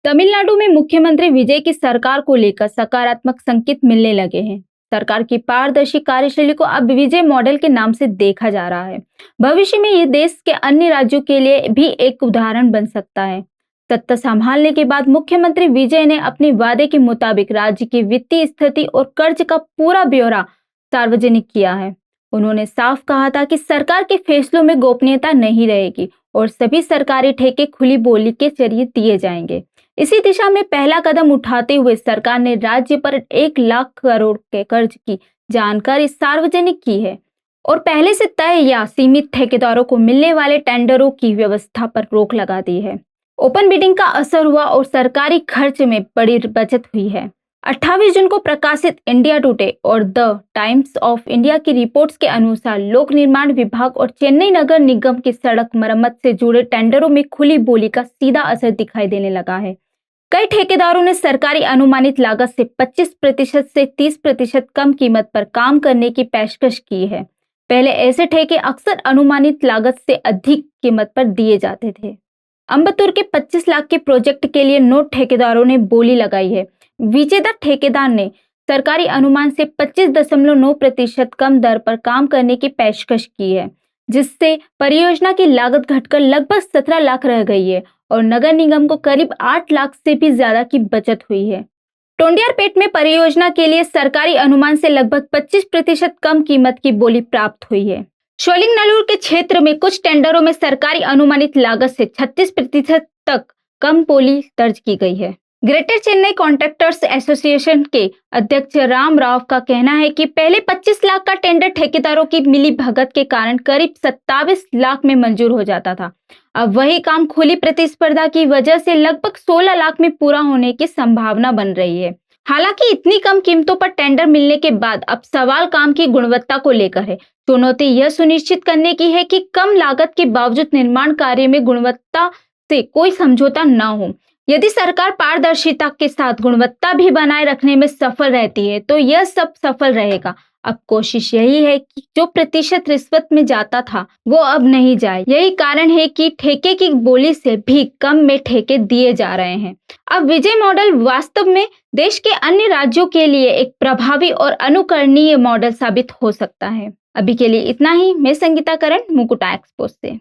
तमिलनाडु में मुख्यमंत्री विजय की सरकार को लेकर सकारात्मक संकेत मिलने लगे हैं। सरकार की पारदर्शी कार्यशैली को अब विजय मॉडल के नाम से देखा जा रहा है। भविष्य में ये देश के अन्य राज्यों के लिए भी एक उदाहरण बन सकता है। सत्ता संभालने के बाद मुख्यमंत्री विजय ने अपने वादे के मुताबिक राज्य की वित्तीय स्थिति और कर्ज का पूरा ब्यौरा सार्वजनिक किया है। उन्होंने साफ कहा था कि सरकार के फैसलों में गोपनीयता नहीं रहेगी और सभी सरकारी ठेके खुली बोली के जरिए दिए जाएंगे। इसी दिशा में पहला कदम उठाते हुए सरकार ने राज्य पर 1 लाख करोड़ के कर्ज की जानकारी सार्वजनिक की है और पहले से तय या सीमित ठेकेदारों को मिलने वाले टेंडरों की व्यवस्था पर रोक लगा दी है। ओपन बिडिंग का असर हुआ और सरकारी खर्च में बड़ी बचत हुई है। 28 जून को प्रकाशित इंडिया टुडे और द टाइम्स ऑफ इंडिया की रिपोर्ट्स के अनुसार लोक निर्माण विभाग और चेन्नई नगर निगम की सड़क मरम्मत से जुड़े टेंडरों में खुली बोली का सीधा असर दिखाई देने लगा है। कई ठेकेदारों ने सरकारी अनुमानित लागत से 25% से 30% कम कीमत पर काम करने की पेशकश की है। पहले ऐसे ठेके अक्सर अनुमानित लागत से अधिक कीमत पर दिए जाते थे। अम्बत्तूर के 25 लाख के प्रोजेक्ट के लिए 9 ठेकेदारों ने बोली लगाई है। विजेता ठेकेदार ने सरकारी अनुमान से 25.9% कम दर पर काम करने की पेशकश की है, जिससे परियोजना की लागत घटकर लगभग 17 लाख रह गई है और नगर निगम को करीब 8 लाख से भी ज्यादा की बचत हुई है। टोंडियारपेट में परियोजना के लिए सरकारी अनुमान से लगभग 25% कम कीमत की बोली प्राप्त हुई है। शोलिंगनाल्लूर के क्षेत्र में कुछ टेंडरों में सरकारी अनुमानित लागत से 36% तक कम बोली दर्ज की गई है। ग्रेटर चेन्नई कॉन्ट्रैक्टर्स एसोसिएशन के अध्यक्ष राम राव का कहना है कि पहले 25 लाख का टेंडर ठेकेदारों की मिली भगत के कारण करीब 27 लाख में मंजूर हो जाता था। अब वही काम खुली प्रतिस्पर्धा की वजह से लगभग 16 लाख में पूरा होने की संभावना बन रही है। हालांकि इतनी कम कीमतों पर टेंडर मिलने के बाद अब सवाल काम की गुणवत्ता को लेकर है। चुनौती यह सुनिश्चित करने की है कि कम लागत के बावजूद निर्माण कार्य में गुणवत्ता से कोई समझौता न हो। यदि सरकार पारदर्शिता के साथ गुणवत्ता भी बनाए रखने में सफल रहती है तो यह सब सफल रहेगा। अब कोशिश यही है कि जो प्रतिशत रिश्वत में जाता था वो अब नहीं जाए। यही कारण है कि ठेके की बोली से भी कम में ठेके दिए जा रहे हैं। अब विजय मॉडल वास्तव में देश के अन्य राज्यों के लिए एक प्रभावी और अनुकरणीय मॉडल साबित हो सकता है। अभी के लिए इतना ही। मैं संगीता करण, मुकुटा एक्सपोज से।